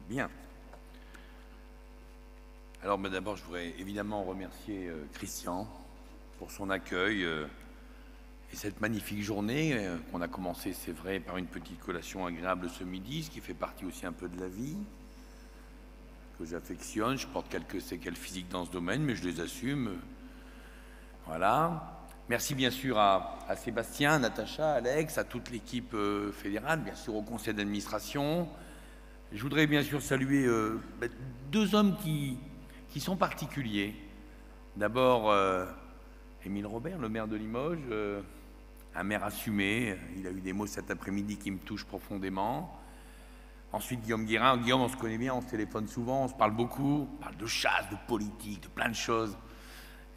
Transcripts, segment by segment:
Bien. Alors, d'abord, je voudrais évidemment remercier Christian pour son accueil et cette magnifique journée qu'on a commencé, c'est vrai, par une petite collation agréable ce midi, ce qui fait partie aussi un peu de la vie, que j'affectionne. Je porte quelques séquelles physiques dans ce domaine, mais je les assume. Voilà. Merci bien sûr à Sébastien, à Natacha, à Alex, à toute l'équipe fédérale, bien sûr au conseil d'administration. Je voudrais bien sûr saluer deux hommes qui sont particuliers. D'abord, Émile Robert, le maire de Limoges, un maire assumé. Il a eu des mots cet après-midi qui me touchent profondément. Ensuite, Guillaume Guérin. Guillaume, on se connaît bien, on se téléphone souvent, on se parle beaucoup. On parle de chasse, de politique, de plein de choses.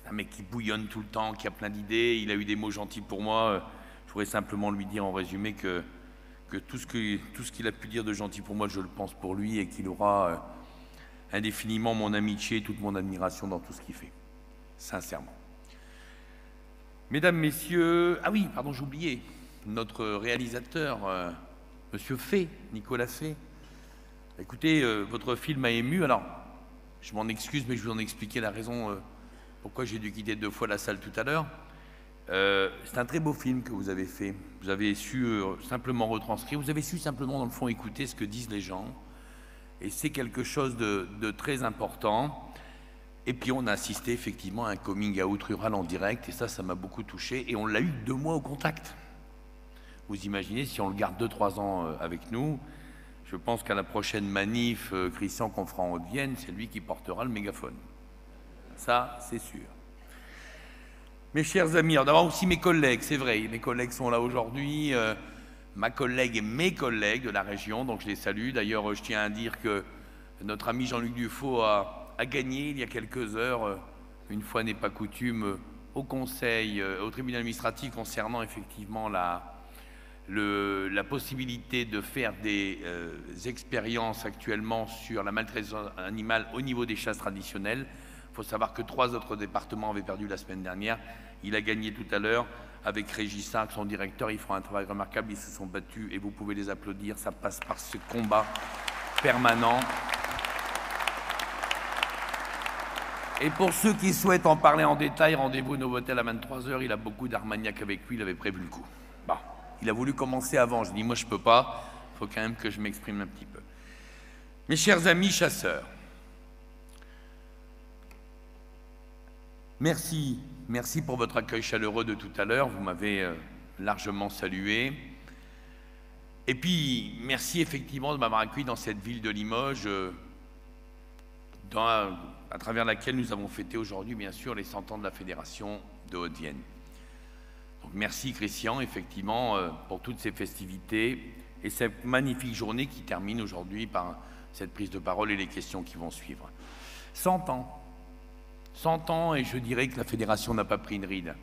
C'est un mec qui bouillonne tout le temps, qui a plein d'idées. Il a eu des mots gentils pour moi. Je voudrais simplement lui dire en résumé que tout ce qu'il a pu dire de gentil pour moi, je le pense pour lui, et qu'il aura indéfiniment mon amitié et toute mon admiration dans tout ce qu'il fait. Sincèrement. Mesdames, Messieurs... Ah oui, pardon, j'ai oublié. Notre réalisateur, Monsieur Fay, Nicolas Fay. Écoutez, votre film m'a ému. Alors, je m'en excuse, mais je vais vous en expliquer la raison pourquoi j'ai dû quitter 2 fois la salle tout à l'heure. C'est un très beau film que vous avez fait. Vous avez su simplement retranscrire, vous avez su simplement dans le fond écouter ce que disent les gens. Et c'est quelque chose de très important. Et puis on a assisté effectivement à un coming out rural en direct, et ça m'a beaucoup touché. Et on l'a eu 2 mois au contact. Vous imaginez, si on le garde 2-3 ans avec nous, je pense qu'à la prochaine manif, Christian, qu'on fera en Haute-Vienne, c'est lui qui portera le mégaphone. Ça, c'est sûr. Mes chers amis, d'abord aussi mes collègues, c'est vrai, mes collègues sont là aujourd'hui, ma collègue et mes collègues de la région, donc je les salue. D'ailleurs, je tiens à dire que notre ami Jean-Luc Dufault a gagné il y a quelques heures, une fois n'est pas coutume, au conseil, au tribunal administratif concernant effectivement la possibilité de faire des expériences actuellement sur la maltraitance animale au niveau des chasses traditionnelles. Il faut savoir que 3 autres départements avaient perdu la semaine dernière. Il a gagné tout à l'heure avec Régis Sark, son directeur. Ils font un travail remarquable, ils se sont battus et vous pouvez les applaudir. Ça passe par ce combat permanent. Et pour ceux qui souhaitent en parler en détail, rendez-vous au Novotel à 23 h. Il a beaucoup d'Armagnac avec lui, il avait prévu le coup. Bon, il a voulu commencer avant. Je dis, moi je peux pas, il faut quand même que je m'exprime un petit peu. Mes chers amis chasseurs, merci pour votre accueil chaleureux de tout à l'heure, vous m'avez largement salué. Et puis, merci effectivement de m'avoir accueilli dans cette ville de Limoges, à travers laquelle nous avons fêté aujourd'hui, bien sûr, les 100 ans de la Fédération de Haute-Vienne. Donc merci Christian, effectivement, pour toutes ces festivités et cette magnifique journée qui termine aujourd'hui par cette prise de parole et les questions qui vont suivre. 100 ans. 100 ans, et je dirais que la Fédération n'a pas pris une ride.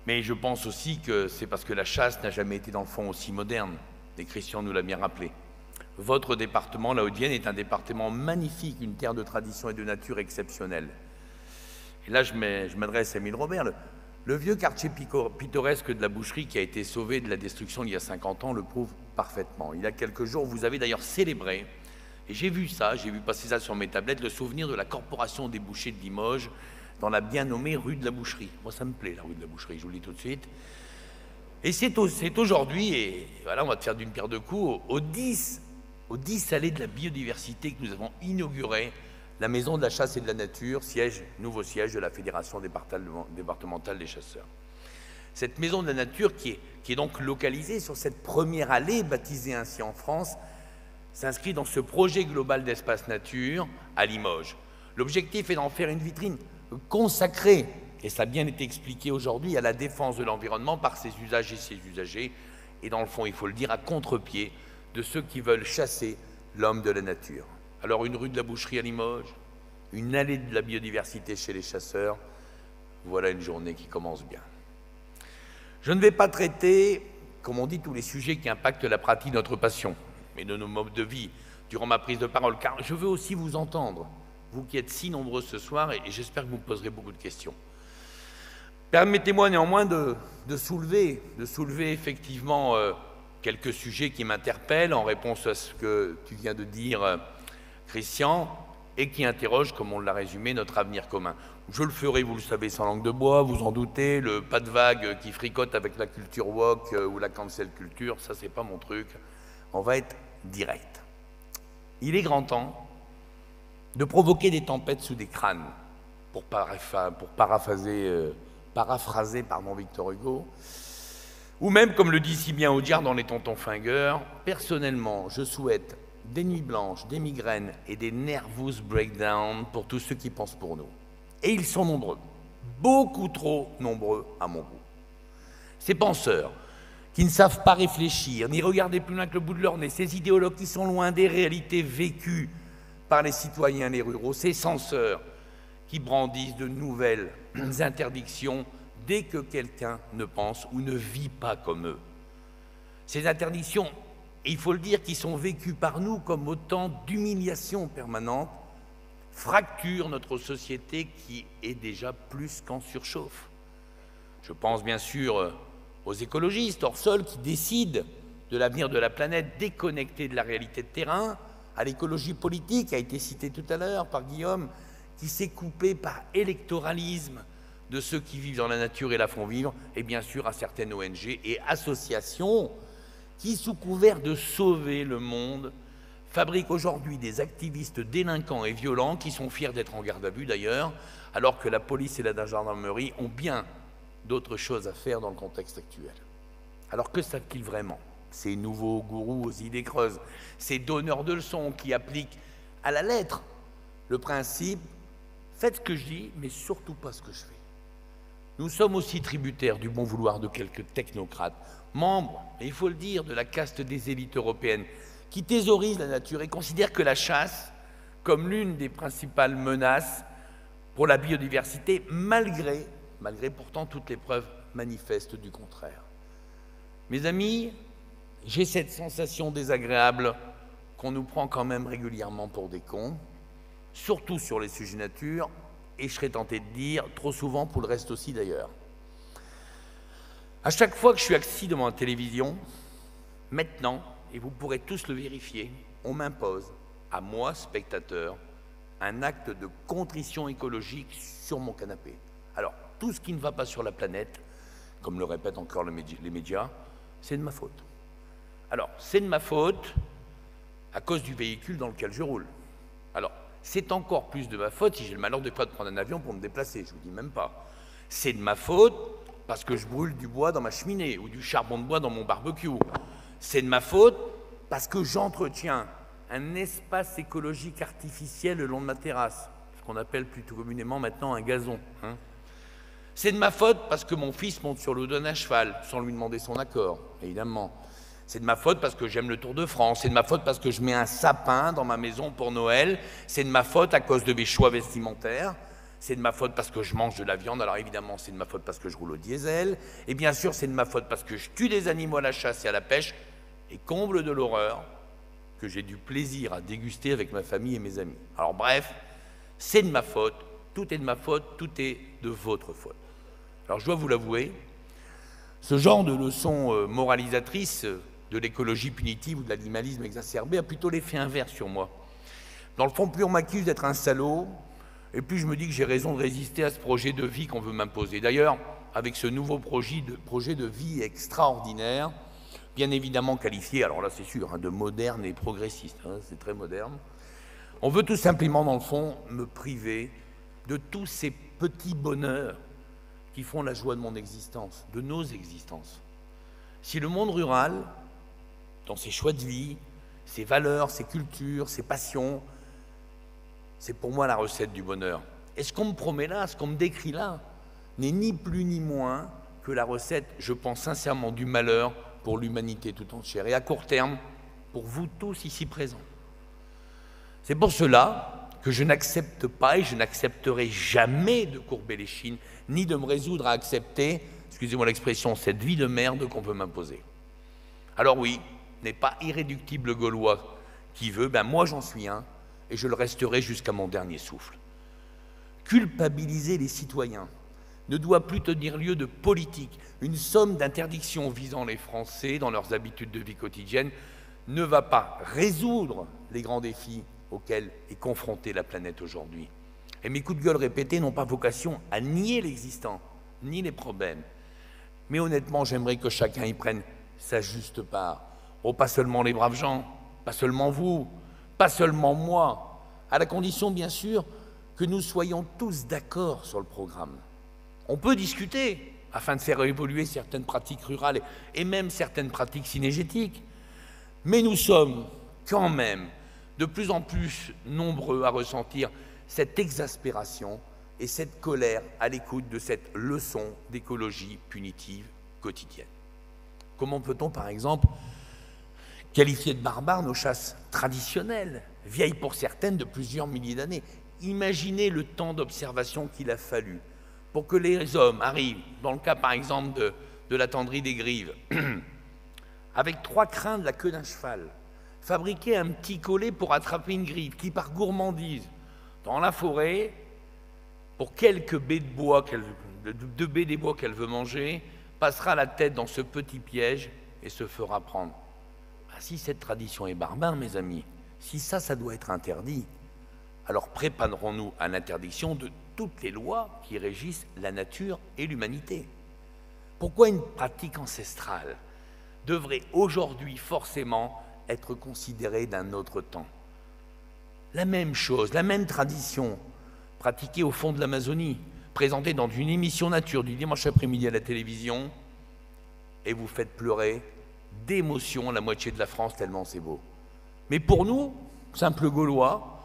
Mais je pense aussi que c'est parce que la chasse n'a jamais été dans le fond aussi moderne, et Christian nous l'a bien rappelé. Votre département, la Haute-Vienne, est un département magnifique, une terre de tradition et de nature exceptionnelle. Et là, je m'adresse à Émile Robert. Le vieux quartier pittoresque de la Boucherie qui a été sauvé de la destruction il y a 50 ans le prouve parfaitement. Il y a quelques jours, vous avez d'ailleurs célébré, et j'ai vu ça, j'ai vu passer ça sur mes tablettes, le souvenir de la Corporation des bouchers de Limoges dans la bien nommée rue de la Boucherie. Moi, ça me plaît, la rue de la Boucherie, je vous le dis tout de suite. Et c'est aujourd'hui, et voilà, on va te faire d'une pierre deux coups, aux 10 allées de la biodiversité que nous avons inauguré la Maison de la Chasse et de la Nature, nouveau siège de la Fédération départementale des chasseurs. Cette Maison de la Nature, qui est donc localisée sur cette première allée, baptisée ainsi en France, s'inscrit dans ce projet global d'espace nature à Limoges. L'objectif est d'en faire une vitrine consacrée, et ça a bien été expliqué aujourd'hui, à la défense de l'environnement par ses usages et ses usagers, et dans le fond, il faut le dire, à contre-pied de ceux qui veulent chasser l'homme de la nature. Alors une rue de la Boucherie à Limoges, une allée de la biodiversité chez les chasseurs, voilà une journée qui commence bien. Je ne vais pas traiter, comme on dit, tous les sujets qui impactent la pratique de notre passion, mais de nos modes de vie, durant ma prise de parole, car je veux aussi vous entendre, vous qui êtes si nombreux ce soir, et j'espère que vous me poserez beaucoup de questions. Permettez-moi néanmoins de soulever effectivement quelques sujets qui m'interpellent en réponse à ce que tu viens de dire, Christian, et qui interrogent, comme on l'a résumé, notre avenir commun. Je le ferai, vous le savez, sans langue de bois, vous en doutez, le pas de vague qui fricote avec la culture woke ou la cancel culture, ça c'est pas mon truc. On va être direct. Il est grand temps de provoquer des tempêtes sous des crânes, pour paraphraser Victor Hugo, ou même, comme le dit si bien Audiard dans Les Tontons Flingueurs, personnellement, je souhaite des nuits blanches, des migraines et des nervous breakdowns pour tous ceux qui pensent pour nous. Et ils sont nombreux, beaucoup trop nombreux à mon goût. Ces penseurs qui ne savent pas réfléchir, ni regarder plus loin que le bout de leur nez, ces idéologues qui sont loin des réalités vécues par les citoyens les ruraux, ces censeurs qui brandissent de nouvelles interdictions dès que quelqu'un ne pense ou ne vit pas comme eux. Ces interdictions, il faut le dire, qui sont vécues par nous comme autant d'humiliations permanentes, fracturent notre société qui est déjà plus qu'en surchauffe. Je pense bien sûr aux écologistes hors sol qui décident de l'avenir de la planète déconnectée de la réalité de terrain, à l'écologie politique, qui a été citée tout à l'heure par Guillaume, qui s'est coupée par électoralisme de ceux qui vivent dans la nature et la font vivre, et bien sûr à certaines ONG et associations qui, sous couvert de sauver le monde, fabriquent aujourd'hui des activistes délinquants et violents qui sont fiers d'être en garde à vue d'ailleurs, alors que la police et la gendarmerie ont bien d'autres choses à faire dans le contexte actuel. Alors que savent-ils vraiment, ces nouveaux gourous aux idées creuses, ces donneurs de leçons qui appliquent à la lettre le principe « faites ce que je dis, mais surtout pas ce que je fais ». Nous sommes aussi tributaires du bon vouloir de quelques technocrates, membres, et il faut le dire, de la caste des élites européennes, qui thésaurisent la nature et considèrent que la chasse comme l'une des principales menaces pour la biodiversité, malgré pourtant toutes les preuves manifestes du contraire. Mes amis, j'ai cette sensation désagréable qu'on nous prend quand même régulièrement pour des cons, surtout sur les sujets nature, et je serais tenté de dire trop souvent pour le reste aussi d'ailleurs. À chaque fois que je suis assis devant la télévision, maintenant, et vous pourrez tous le vérifier, on m'impose, à moi, spectateur, un acte de contrition écologique sur mon canapé. Alors, tout ce qui ne va pas sur la planète, comme le répètent encore les médias, c'est de ma faute. Alors, c'est de ma faute à cause du véhicule dans lequel je roule. Alors, c'est encore plus de ma faute si j'ai le malheur de prendre un avion pour me déplacer, je ne vous dis même pas. C'est de ma faute parce que je brûle du bois dans ma cheminée ou du charbon de bois dans mon barbecue. C'est de ma faute parce que j'entretiens un espace écologique artificiel le long de ma terrasse, ce qu'on appelle plutôt communément maintenant un gazon. C'est de ma faute parce que mon fils monte sur le dos d'un cheval sans lui demander son accord, évidemment. C'est de ma faute parce que j'aime le Tour de France. C'est de ma faute parce que je mets un sapin dans ma maison pour Noël. C'est de ma faute à cause de mes choix vestimentaires. C'est de ma faute parce que je mange de la viande. Alors évidemment, c'est de ma faute parce que je roule au diesel. Et bien sûr, c'est de ma faute parce que je tue des animaux à la chasse et à la pêche. Et comble de l'horreur, que j'ai du plaisir à déguster avec ma famille et mes amis. Alors bref, c'est de ma faute. Tout est de ma faute. Tout est de votre faute. Alors je dois vous l'avouer, ce genre de leçon moralisatrice de l'écologie punitive ou de l'animalisme exacerbé a plutôt l'effet inverse sur moi. Dans le fond, plus on m'accuse d'être un salaud, et plus je me dis que j'ai raison de résister à ce projet de vie qu'on veut m'imposer. D'ailleurs, avec ce nouveau projet de vie extraordinaire, bien évidemment qualifié, alors là c'est sûr, de moderne et progressiste, c'est très moderne, on veut tout simplement, dans le fond, me priver de tous ces petits bonheurs qui font la joie de mon existence, de nos existences. Si le monde rural, dans ses choix de vie, ses valeurs, ses cultures, ses passions, c'est pour moi la recette du bonheur. Et ce qu'on me promet là, ce qu'on me décrit là, n'est ni plus ni moins que la recette, je pense sincèrement, du malheur pour l'humanité tout entière, et à court terme, pour vous tous ici présents. C'est pour cela que je n'accepte pas et je n'accepterai jamais de courber les chines, ni de me résoudre à accepter, excusez-moi l'expression, cette vie de merde qu'on veut m'imposer. Alors oui, n'est pas irréductible gaulois qui veut, ben moi j'en suis un, et je le resterai jusqu'à mon dernier souffle. Culpabiliser les citoyens, ne doit plus tenir lieu de politique. Une somme d'interdictions visant les Français dans leurs habitudes de vie quotidienne ne va pas résoudre les grands défis auxquels est confrontée la planète aujourd'hui. Et mes coups de gueule répétés n'ont pas vocation à nier l'existant, ni les problèmes. Mais honnêtement, j'aimerais que chacun y prenne sa juste part. Oh, pas seulement les braves gens, pas seulement vous, pas seulement moi, à la condition, bien sûr, que nous soyons tous d'accord sur le programme. On peut discuter afin de faire évoluer certaines pratiques rurales et même certaines pratiques cynégétiques. Mais nous sommes quand même de plus en plus nombreux à ressentir cette exaspération et cette colère à l'écoute de cette leçon d'écologie punitive quotidienne. Comment peut-on, par exemple, qualifier de barbares nos chasses traditionnelles, vieilles pour certaines de plusieurs milliers d'années? Imaginez le temps d'observation qu'il a fallu pour que les hommes arrivent, dans le cas par exemple de la tenderie des grives, avec 3 crins de la queue d'un cheval, fabriquer un petit collet pour attraper une grive qui, par gourmandise, dans la forêt, pour quelques baies de bois, deux baies des bois qu'elle veut manger, passera la tête dans ce petit piège et se fera prendre. Si cette tradition est barbare, mes amis, si ça doit être interdit, alors préparons-nous à l'interdiction de toutes les lois qui régissent la nature et l'humanité. Pourquoi une pratique ancestrale devrait aujourd'hui forcément être considérée d'un autre temps? La même chose, la même tradition pratiquée au fond de l'Amazonie, présentée dans une émission nature du dimanche après-midi à la télévision, et vous faites pleurer d'émotion la moitié de la France tellement c'est beau. Mais pour nous, simples Gaulois,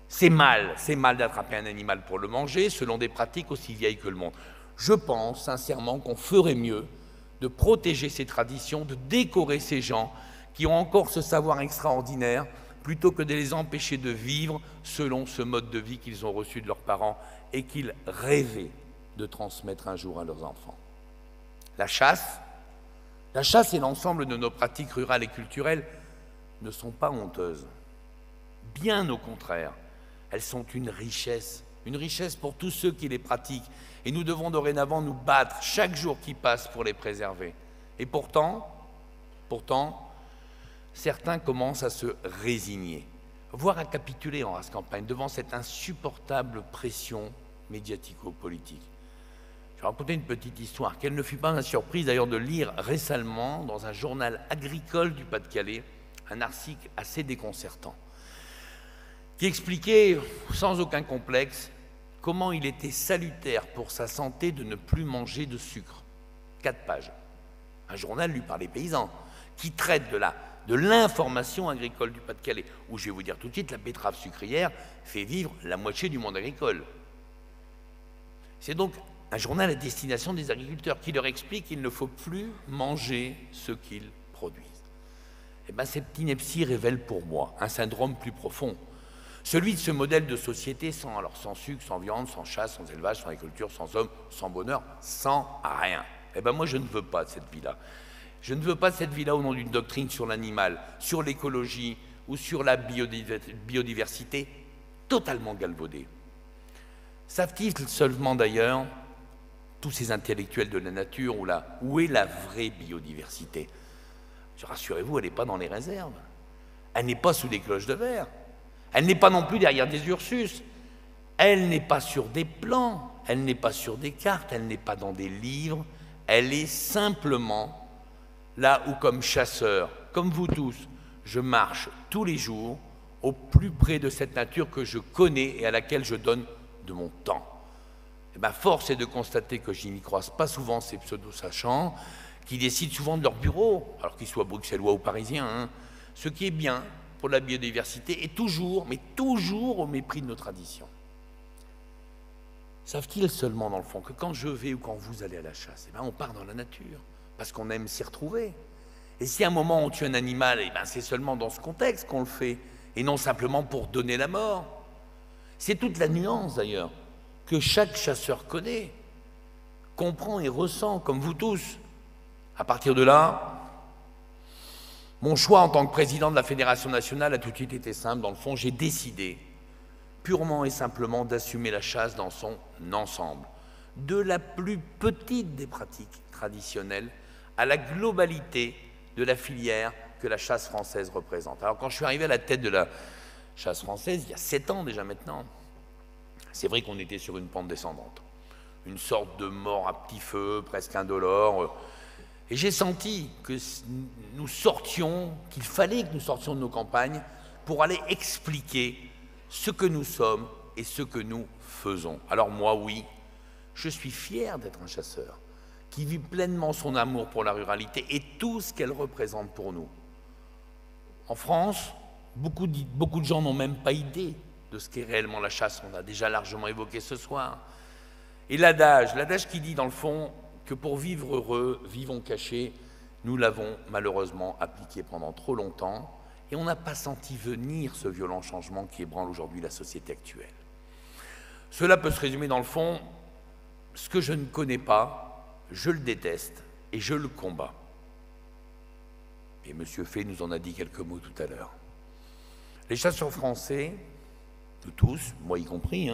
c'est mal d'attraper un animal pour le manger, selon des pratiques aussi vieilles que le monde. Je pense sincèrement qu'on ferait mieux de protéger ces traditions, de décorer ces gens qui ont encore ce savoir extraordinaire, plutôt que de les empêcher de vivre selon ce mode de vie qu'ils ont reçu de leurs parents et qu'ils rêvaient de transmettre un jour à leurs enfants. La chasse et l'ensemble de nos pratiques rurales et culturelles ne sont pas honteuses. Bien au contraire, elles sont une richesse pour tous ceux qui les pratiquent. Et nous devons dorénavant nous battre chaque jour qui passe pour les préserver. Et pourtant, certains commencent à se résigner, voire à capituler en race campagne devant cette insupportable pression médiatico-politique. Je vais raconter une petite histoire, quelle ne fut pas ma surprise d'ailleurs de lire récemment dans un journal agricole du Pas-de-Calais, un article assez déconcertant, qui expliquait sans aucun complexe comment il était salutaire pour sa santé de ne plus manger de sucre. 4 pages. Un journal lu par les paysans, qui traite de l'information agricole du Pas-de-Calais, où je vais vous dire tout de suite, la betterave sucrière fait vivre la moitié du monde agricole. C'est donc un journal à destination des agriculteurs qui leur explique qu'il ne faut plus manger ce qu'ils produisent. Eh bien, cette ineptie révèle pour moi un syndrome plus profond, celui de ce modèle de société sans sucre, sans viande, sans chasse, sans élevage, sans agriculture, sans hommes, sans bonheur, sans rien. Eh bien, moi, je ne veux pas de cette vie-là. Je ne veux pas de cette vie-là au nom d'une doctrine sur l'animal, sur l'écologie ou sur la biodiversité totalement galvaudée. Savent-ils seulement d'ailleurs, tous ces intellectuels de la nature, où est la vraie biodiversité? Rassurez-vous, elle n'est pas dans les réserves. Elle n'est pas sous des cloches de verre. Elle n'est pas non plus derrière des Ursus. Elle n'est pas sur des plans. Elle n'est pas sur des cartes. Elle n'est pas dans des livres. Elle est simplement là où, comme chasseur, comme vous tous, je marche tous les jours au plus près de cette nature que je connais et à laquelle je donne de mon temps. Et bien, force est de constater que je n'y croise pas souvent ces pseudo-sachants qui décident souvent de leur bureau, alors qu'ils soient bruxellois ou parisiens, ce qui est bien pour la biodiversité est toujours, mais toujours au mépris de nos traditions. Savent-ils seulement, dans le fond, que quand je vais ou quand vous allez à la chasse, eh bien, on part dans la nature, parce qu'on aime s'y retrouver. Et si à un moment on tue un animal, eh bien, c'est seulement dans ce contexte qu'on le fait, et non simplement pour donner la mort. C'est toute la nuance, d'ailleurs, que chaque chasseur connaît, comprend et ressent, comme vous tous. À partir de là, mon choix en tant que président de la Fédération nationale a tout de suite été simple. Dans le fond, j'ai décidé purement et simplement d'assumer la chasse dans son ensemble. de la plus petite des pratiques traditionnelles à la globalité de la filière que la chasse française représente. Alors quand je suis arrivé à la tête de la chasse française, il y a 7 ans déjà maintenant, c'est vrai qu'on était sur une pente descendante. Une sorte de mort à petit feu, presque indolore. Et j'ai senti que nous sortions, qu'il fallait que nous sortions de nos campagnes pour aller expliquer ce que nous sommes et ce que nous faisons. Alors moi, oui, je suis fier d'être un chasseur qui vit pleinement son amour pour la ruralité et tout ce qu'elle représente pour nous. En France, beaucoup de gens n'ont même pas idée de ce qu'est réellement la chasse. On a déjà largement évoqué ce soir. Et l'adage qui dit dans le fond que pour vivre heureux, vivons cachés, nous l'avons malheureusement appliqué pendant trop longtemps et on n'a pas senti venir ce violent changement qui ébranle aujourd'hui la société actuelle. Cela peut se résumer dans le fond, ce que je ne connais pas, je le déteste et je le combats. Et M. Fay nous en a dit quelques mots tout à l'heure. Les chasseurs français, nous tous, moi y compris,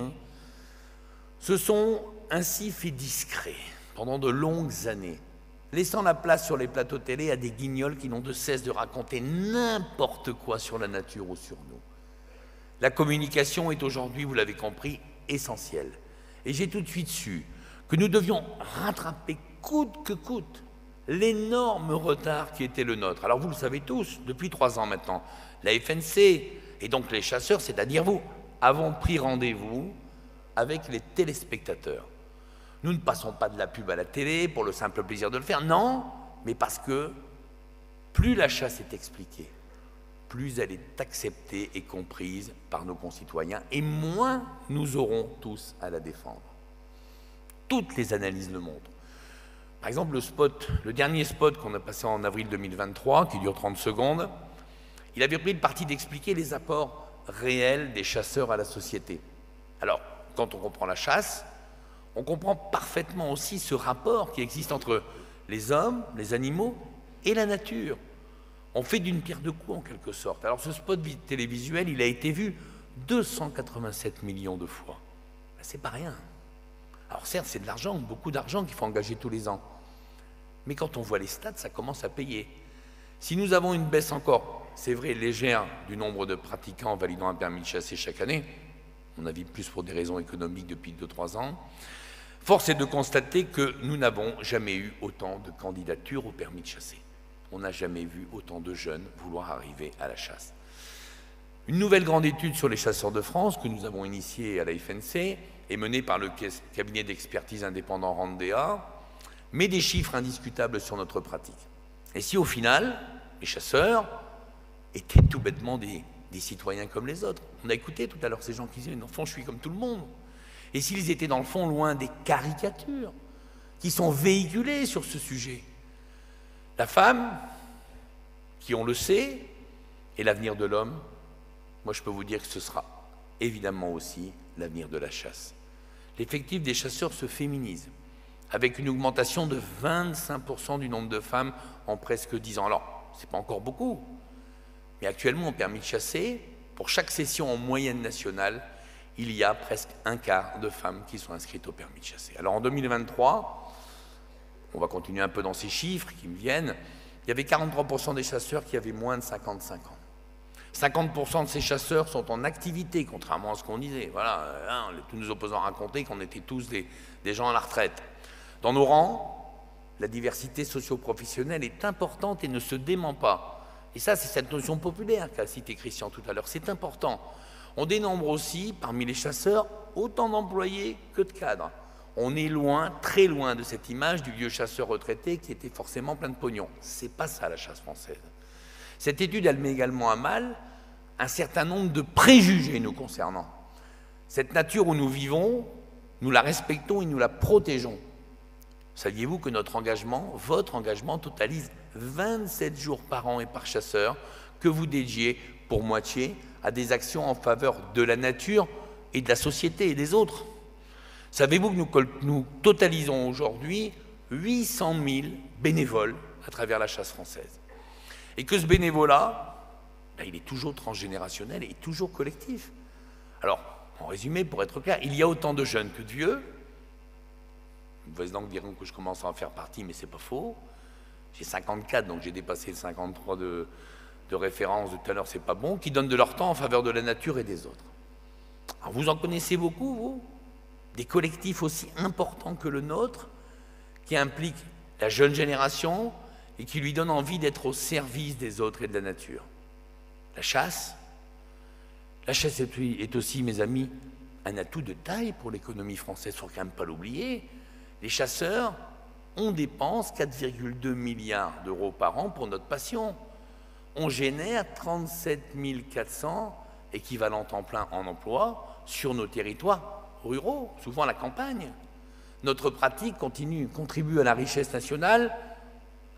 se sont ainsi fait discrets pendant de longues années, laissant la place sur les plateaux télé à des guignols qui n'ont de cesse de raconter n'importe quoi sur la nature ou sur nous. La communication est aujourd'hui, vous l'avez compris, essentielle. Et j'ai tout de suite su que nous devions rattraper coûte que coûte l'énorme retard qui était le nôtre. Alors vous le savez tous, depuis 3 ans maintenant, la FNC et donc les chasseurs, c'est-à-dire vous, avons pris rendez-vous avec les téléspectateurs. Nous ne passons pas de la pub à la télé pour le simple plaisir de le faire, non, mais parce que plus la chasse est expliquée, plus elle est acceptée et comprise par nos concitoyens, et moins nous aurons tous à la défendre. Toutes les analyses le montrent. Par exemple, le dernier spot qu'on a passé en avril 2023, qui dure 30 secondes, il avait pris le parti d'expliquer les apports réels des chasseurs à la société. Alors, quand on comprend la chasse, on comprend parfaitement aussi ce rapport qui existe entre les hommes, les animaux et la nature. On fait d'une pierre deux coups en quelque sorte. Alors ce spot télévisuel, il a été vu 287 millions de fois. Ben, c'est pas rien. Alors certes, c'est de l'argent, beaucoup d'argent qu'il faut engager tous les ans. Mais quand on voit les stats, ça commence à payer. Si nous avons une baisse encore, c'est vrai, légère du nombre de pratiquants validant un permis de chasser chaque année, on a vu plus pour des raisons économiques depuis 2-3 ans, force est de constater que nous n'avons jamais eu autant de candidatures au permis de chasser. On n'a jamais vu autant de jeunes vouloir arriver à la chasse. Une nouvelle grande étude sur les chasseurs de France que nous avons initiée à la FNC est menée par le cabinet d'expertise indépendant Randea, met des chiffres indiscutables sur notre pratique. Et si au final, les chasseurs étaient tout bêtement des citoyens comme les autres. On a écouté tout à l'heure ces gens qui disaient « dans le fond, je suis comme tout le monde ». Et s'ils étaient dans le fond loin des caricatures qui sont véhiculées sur ce sujet. La femme, qui on le sait, est l'avenir de l'homme. Moi, je peux vous dire que ce sera évidemment aussi l'avenir de la chasse. L'effectif des chasseurs se féminise, avec une augmentation de 25% du nombre de femmes en presque 10 ans. Alors, ce n'est pas encore beaucoup, mais actuellement, au permis de chasser, pour chaque session en moyenne nationale, il y a presque un quart de femmes qui sont inscrites au permis de chasser. Alors en 2023, on va continuer un peu dans ces chiffres qui me viennent, il y avait 43% des chasseurs qui avaient moins de 55 ans. 50% de ces chasseurs sont en activité, contrairement à ce qu'on disait. Voilà, tous nos opposants racontaient qu'on était tous des gens à la retraite. Dans nos rangs, la diversité socio-professionnelle est importante et ne se dément pas. Et ça, c'est cette notion populaire qu'a cité Christian tout à l'heure. C'est important. On dénombre aussi, parmi les chasseurs, autant d'employés que de cadres. On est loin, très loin de cette image du vieux chasseur retraité qui était forcément plein de pognon. C'est pas ça la chasse française. Cette étude, elle met également à mal un certain nombre de préjugés nous concernant. Cette nature où nous vivons, nous la respectons et nous la protégeons. Saviez-vous que notre engagement, votre engagement, totalise 27 jours par an et par chasseur que vous dédiez pour moitié à des actions en faveur de la nature et de la société et des autres? Savez-vous que nous totalisons aujourd'hui 800 000 bénévoles à travers la chasse française? Et que ce bénévolat, il est toujours transgénérationnel et toujours collectif. Alors, en résumé, pour être clair, il y a autant de jeunes que de vieux, Les mauvaises langues diront que je commence à en faire partie, mais c'est pas faux. J'ai 54, donc j'ai dépassé le 53 de référence de tout à l'heure, c'est pas bon, qui donnent de leur temps en faveur de la nature et des autres. Alors vous en connaissez beaucoup, vous? Des collectifs aussi importants que le nôtre, qui impliquent la jeune génération et qui lui donnent envie d'être au service des autres et de la nature. La chasse est aussi, mes amis, un atout de taille pour l'économie française, il ne faut quand même pas l'oublier. Les chasseurs, on dépense 4,2 milliards d'euros par an pour notre passion. On génère 37 400 équivalents temps plein en emploi sur nos territoires ruraux, souvent à la campagne. Notre pratique contribue à la richesse nationale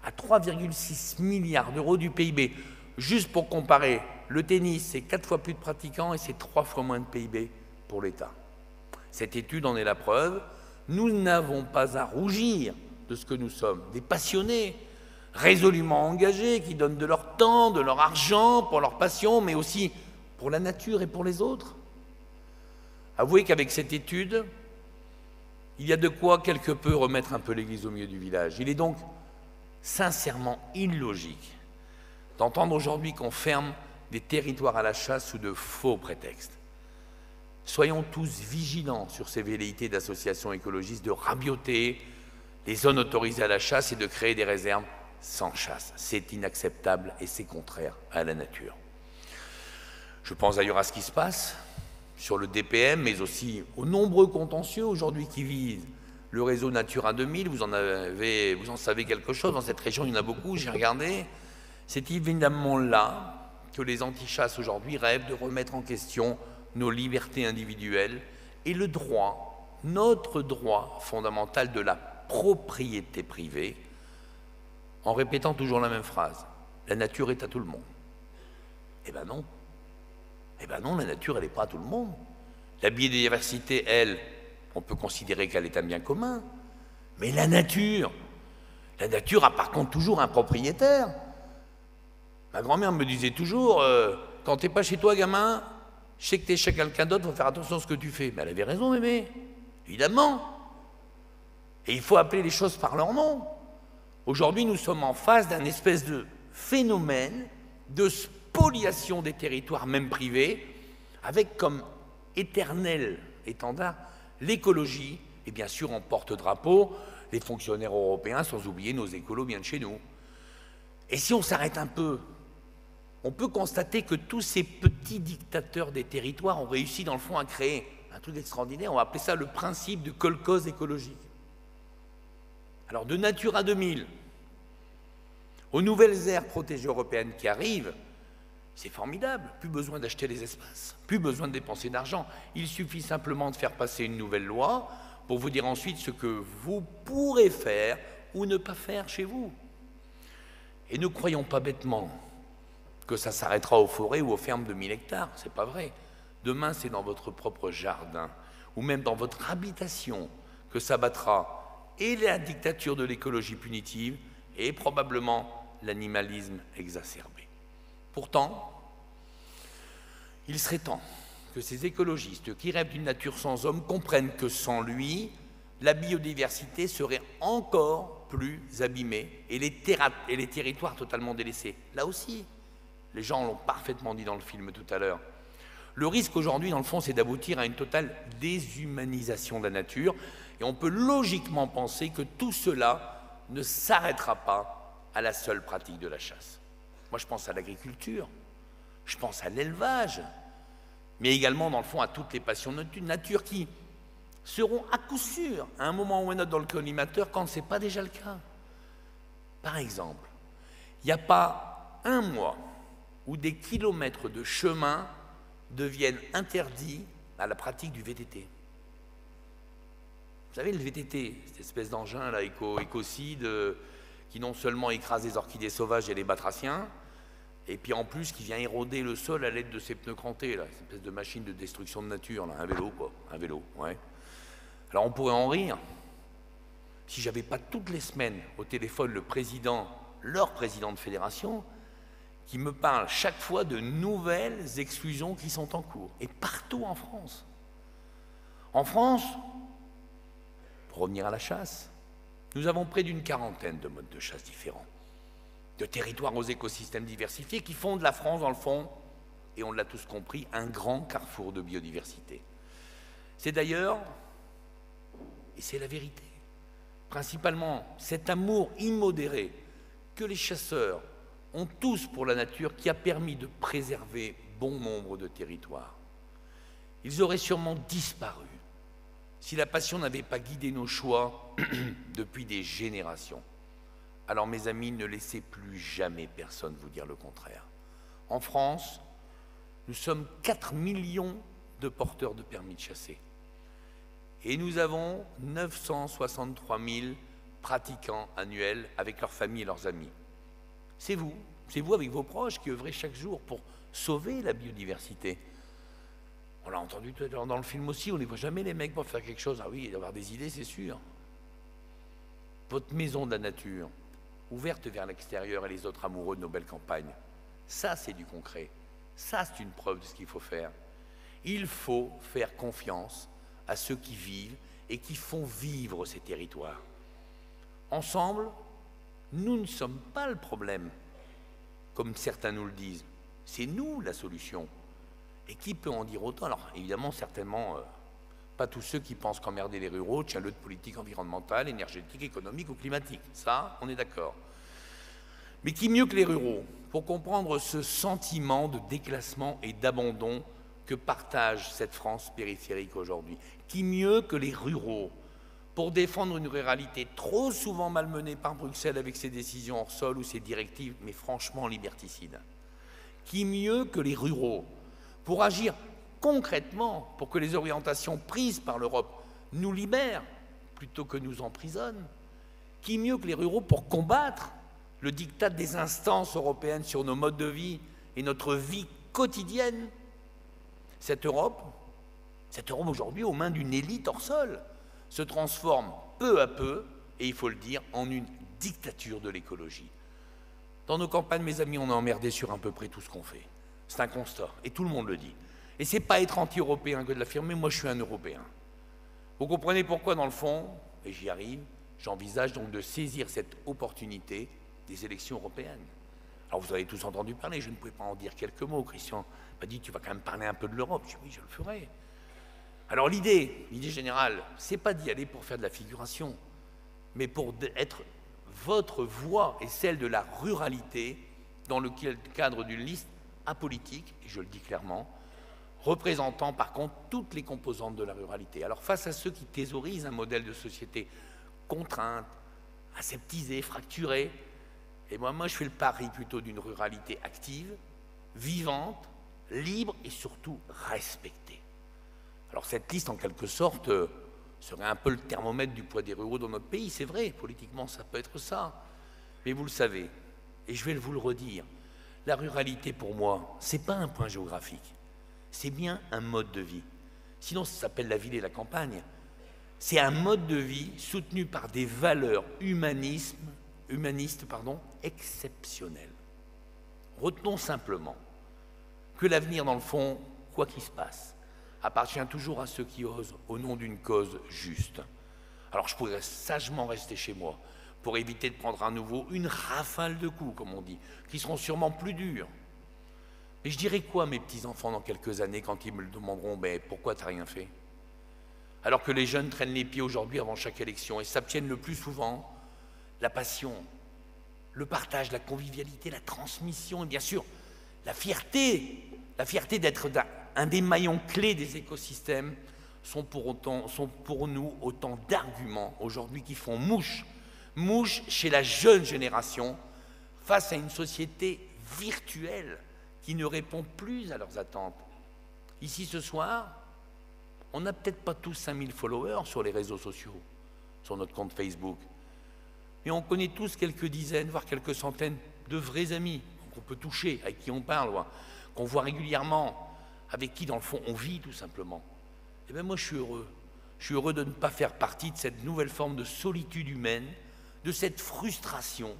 à 3,6 milliards d'euros du PIB. Juste pour comparer, le tennis, c'est 4 fois plus de pratiquants et c'est 3 fois moins de PIB pour l'État. Cette étude en est la preuve. Nous n'avons pas à rougir de ce que nous sommes, des passionnés, résolument engagés, qui donnent de leur temps, de leur argent pour leur passion, mais aussi pour la nature et pour les autres. Avouez qu'avec cette étude, il y a de quoi quelque peu remettre un peu l'église au milieu du village. Il est donc sincèrement illogique d'entendre aujourd'hui qu'on ferme des territoires à la chasse sous de faux prétextes. Soyons tous vigilants sur ces velléités d'associations écologistes de rabioter les zones autorisées à la chasse et de créer des réserves sans chasse. C'est inacceptable et c'est contraire à la nature. Je pense d'ailleurs à ce qui se passe sur le DPM, mais aussi aux nombreux contentieux aujourd'hui qui visent le réseau Natura 2000. Vous en savez quelque chose, dans cette région il y en a beaucoup, j'ai regardé. C'est évidemment là que les antichasses aujourd'hui rêvent de remettre en question nos libertés individuelles et le droit, notre droit fondamental de la propriété privée, en répétant toujours la même phrase: la nature est à tout le monde. Eh ben non. Eh ben non, la nature, elle n'est pas à tout le monde. La biodiversité, elle, on peut considérer qu'elle est un bien commun. Mais la nature a par contre toujours un propriétaire. Ma grand-mère me disait toujours, quand t'es pas chez toi, gamin, je sais que t'es chez quelqu'un d'autre, il faut faire attention à ce que tu fais. Mais elle avait raison, mémé, évidemment. Et il faut appeler les choses par leur nom. Aujourd'hui, nous sommes en face d'un espèce de phénomène de spoliation des territoires, même privés, avec comme éternel étendard l'écologie, et bien sûr en porte-drapeau les fonctionnaires européens, sans oublier nos écolos bien de chez nous. Et si on s'arrête un peu, on peut constater que tous ces petits dictateurs des territoires ont réussi dans le fond à créer un truc extraordinaire, on va appeler ça le principe de kolkhoz écologique. Alors de Natura 2000 aux nouvelles aires protégées européennes qui arrivent, c'est formidable, plus besoin d'acheter les espaces, plus besoin de dépenser d'argent. Il suffit simplement de faire passer une nouvelle loi pour vous dire ensuite ce que vous pourrez faire ou ne pas faire chez vous. Et ne croyons pas bêtement que ça s'arrêtera aux forêts ou aux fermes de 1000 hectares, c'est pas vrai. Demain, c'est dans votre propre jardin ou même dans votre habitation que s'abattra et la dictature de l'écologie punitive et probablement l'animalisme exacerbé. Pourtant, il serait temps que ces écologistes qui rêvent d'une nature sans homme comprennent que sans lui, la biodiversité serait encore plus abîmée et les territoires totalement délaissés. Là aussi, les gens l'ont parfaitement dit dans le film tout à l'heure. Le risque aujourd'hui, dans le fond, c'est d'aboutir à une totale déshumanisation de la nature et on peut logiquement penser que tout cela ne s'arrêtera pas à la seule pratique de la chasse. Moi, je pense à l'agriculture, je pense à l'élevage, mais également, dans le fond, à toutes les passions de nature qui seront à coup sûr, à un moment ou à un autre dans le collimateur, quand ce n'est pas déjà le cas. Par exemple, il n'y a pas un mois où des kilomètres de chemin deviennent interdits à la pratique du VTT. Vous savez, le VTT, cette espèce d'engin là, écocide, qui non seulement écrase les orchidées sauvages et les batraciens, et puis en plus qui vient éroder le sol à l'aide de ces pneus crantés, là, cette espèce de machine de destruction de nature, là, un vélo quoi, un vélo, ouais. Alors on pourrait en rire, si j'avais pas toutes les semaines au téléphone le président, leur président de fédération, qui me parle chaque fois de nouvelles exclusions qui sont en cours, et partout en France. En France, Pour revenir à la chasse, nous avons près d'une quarantaine de modes de chasse différents, de territoires aux écosystèmes diversifiés qui font de la France, dans le fond, et on l'a tous compris, un grand carrefour de biodiversité. C'est d'ailleurs, et c'est la vérité, principalement cet amour immodéré que les chasseurs ont tous pour la nature qui a permis de préserver bon nombre de territoires. Ils auraient sûrement disparu si la passion n'avait pas guidé nos choix depuis des générations. Alors mes amis, ne laissez plus jamais personne vous dire le contraire. En France, nous sommes 4 millions de porteurs de permis de chasser. Et nous avons 963 000 pratiquants annuels avec leurs familles et leurs amis. C'est vous avec vos proches qui œuvrez chaque jour pour sauver la biodiversité. On l'a entendu tout à l'heure dans le film aussi, on ne les voit jamais les mecs pour faire quelque chose. Ah oui, d'avoir des idées, c'est sûr. Votre maison de la nature, ouverte vers l'extérieur et les autres amoureux de nos belles campagnes, ça c'est du concret. Ça c'est une preuve de ce qu'il faut faire. Il faut faire confiance à ceux qui vivent et qui font vivre ces territoires. Ensemble, nous ne sommes pas le problème, comme certains nous le disent. C'est nous la solution. Et qui peut en dire autant? Alors, évidemment, certainement, pas tous ceux qui pensent qu'emmerder les ruraux tient lieu de politique environnementale, énergétique, économique ou climatique. Ça, on est d'accord. Mais qui mieux que les ruraux pour comprendre ce sentiment de déclassement et d'abandon que partage cette France périphérique aujourd'hui? Qui mieux que les ruraux pour défendre une ruralité trop souvent malmenée par Bruxelles avec ses décisions hors sol ou ses directives, mais franchement liberticides? Qui mieux que les ruraux pour agir concrètement pour que les orientations prises par l'Europe nous libèrent plutôt que nous emprisonnent? Qui mieux que les ruraux pour combattre le diktat des instances européennes sur nos modes de vie et notre vie quotidienne? Cette Europe aujourd'hui, aux mains d'une élite hors sol, se transforme peu à peu, et il faut le dire, en une dictature de l'écologie. Dans nos campagnes, mes amis, on a emmerdé sur à peu près tout ce qu'on fait. C'est un constat, et tout le monde le dit. Et c'est pas être anti-européen que de l'affirmer, moi je suis un Européen. Vous comprenez pourquoi, dans le fond, et j'y arrive, j'envisage donc de saisir cette opportunité des élections européennes. Alors vous avez tous entendu parler, je ne pouvais pas en dire quelques mots. Christian m'a dit, tu vas quand même parler un peu de l'Europe. Je dis, oui, je le ferai. Alors l'idée générale, c'est pas d'y aller pour faire de la figuration, mais pour être votre voix et celle de la ruralité dans le cadre d'une liste apolitique, et je le dis clairement, représentant par contre toutes les composantes de la ruralité. Alors face à ceux qui thésaurisent un modèle de société contrainte, aseptisée, fracturée, et moi je fais le pari plutôt d'une ruralité active, vivante, libre et surtout respectée. Alors cette liste en quelque sorte serait un peu le thermomètre du poids des ruraux dans notre pays, c'est vrai, politiquement ça peut être ça, mais vous le savez, et je vais vous le redire, la ruralité pour moi, c'est pas un point géographique, c'est bien un mode de vie. Sinon ça s'appelle la ville et la campagne. C'est un mode de vie soutenu par des valeurs humanistes exceptionnelles. Retenons simplement que l'avenir, dans le fond, quoi qu'il se passe, appartient toujours à ceux qui osent au nom d'une cause juste. Alors je pourrais sagement rester chez moi pour éviter de prendre à nouveau une rafale de coups, comme on dit, qui seront sûrement plus durs. Mais je dirais quoi, mes petits-enfants, dans quelques années, quand ils me le demanderont, ben, pourquoi tu n'as rien fait? Alors que les jeunes traînent les pieds aujourd'hui avant chaque élection et s'abstiennent le plus souvent, la passion, le partage, la convivialité, la transmission et bien sûr la fierté d'être un des maillons clés des écosystèmes sont pour nous autant d'arguments aujourd'hui qui font mouche chez la jeune génération face à une société virtuelle qui ne répond plus à leurs attentes. Ici ce soir, on n'a peut-être pas tous 5000 followers sur les réseaux sociaux, sur notre compte Facebook, mais on connaît tous quelques dizaines, voire quelques centaines de vrais amis qu'on peut toucher, avec qui on parle, qu'on voit régulièrement, avec qui dans le fond on vit tout simplement. Et bien moi je suis heureux. Je suis heureux de ne pas faire partie de cette nouvelle forme de solitude humaine, de cette frustration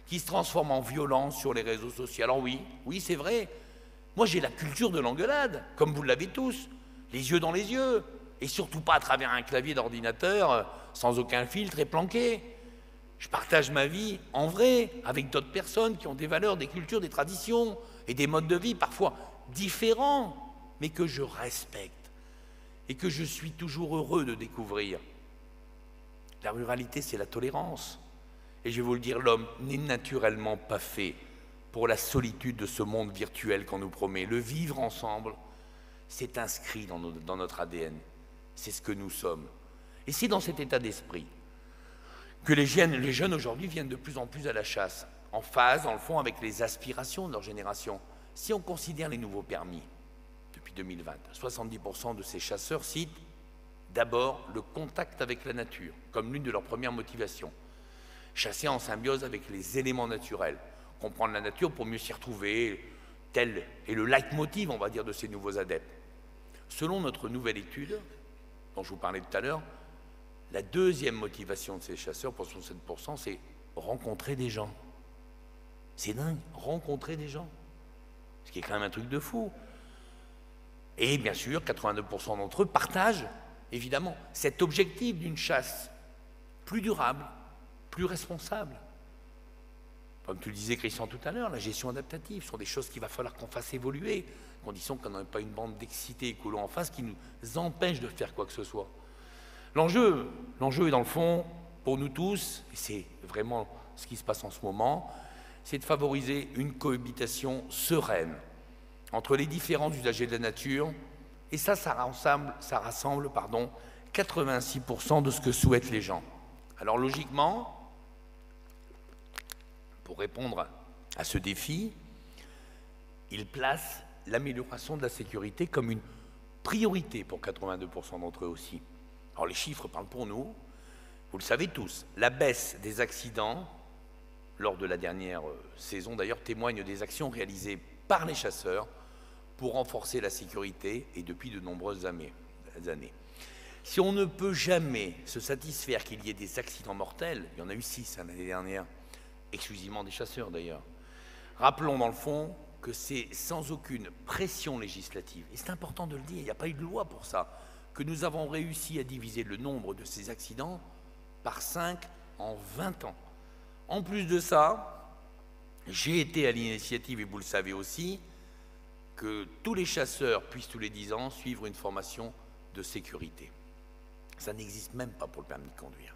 qui se transforme en violence sur les réseaux sociaux. Alors oui, c'est vrai, moi j'ai la culture de l'engueulade, comme vous l'avez tous, les yeux dans les yeux, et surtout pas à travers un clavier d'ordinateur sans aucun filtre et planqué. Je partage ma vie en vrai avec d'autres personnes qui ont des valeurs, des cultures, des traditions et des modes de vie parfois différents, mais que je respecte et que je suis toujours heureux de découvrir. La ruralité, c'est la tolérance. Et je vais vous le dire, l'homme n'est naturellement pas fait pour la solitude de ce monde virtuel qu'on nous promet. Le vivre ensemble, c'est inscrit dans notre ADN. C'est ce que nous sommes. Et c'est dans cet état d'esprit que les jeunes aujourd'hui viennent de plus en plus à la chasse, en phase, dans le fond, avec les aspirations de leur génération. Si on considère les nouveaux permis, depuis 2020, 70% de ces chasseurs citent d'abord le contact avec la nature, comme l'une de leurs premières motivations. Chasser en symbiose avec les éléments naturels, comprendre la nature pour mieux s'y retrouver, tel est le leitmotiv, on va dire, de ces nouveaux adeptes. Selon notre nouvelle étude, dont je vous parlais tout à l'heure, la deuxième motivation de ces chasseurs, pour 67%, c'est rencontrer des gens. C'est dingue, rencontrer des gens. Ce qui est quand même un truc de fou. Et bien sûr, 82% d'entre eux partagent, évidemment, cet objectif d'une chasse plus durable, plus responsable. Comme tu le disais, Christian, tout à l'heure, la gestion adaptative, ce sont des choses qu'il va falloir qu'on fasse évoluer, à condition qu'on n'ait pas une bande d'excités écolos en face qui nous empêche de faire quoi que ce soit. L'enjeu est dans le fond, pour nous tous, et c'est vraiment ce qui se passe en ce moment, c'est de favoriser une cohabitation sereine entre les différents usagers de la nature, et ça rassemble 86% de ce que souhaitent les gens. Alors logiquement, pour répondre à ce défi, il place l'amélioration de la sécurité comme une priorité pour 82% d'entre eux aussi. Alors les chiffres parlent pour nous, vous le savez tous, la baisse des accidents lors de la dernière saison d'ailleurs témoigne des actions réalisées par les chasseurs pour renforcer la sécurité et depuis de nombreuses années. Si on ne peut jamais se satisfaire qu'il y ait des accidents mortels, il y en a eu 6 l'année dernière, exclusivement des chasseurs d'ailleurs, rappelons dans le fond que c'est sans aucune pression législative, et c'est important de le dire, il n'y a pas eu de loi pour ça, que nous avons réussi à diviser le nombre de ces accidents par 5 en 20 ans. En plus de ça, j'ai été à l'initiative, et vous le savez aussi, que tous les chasseurs puissent tous les 10 ans suivre une formation de sécurité. Ça n'existe même pas pour le permis de conduire.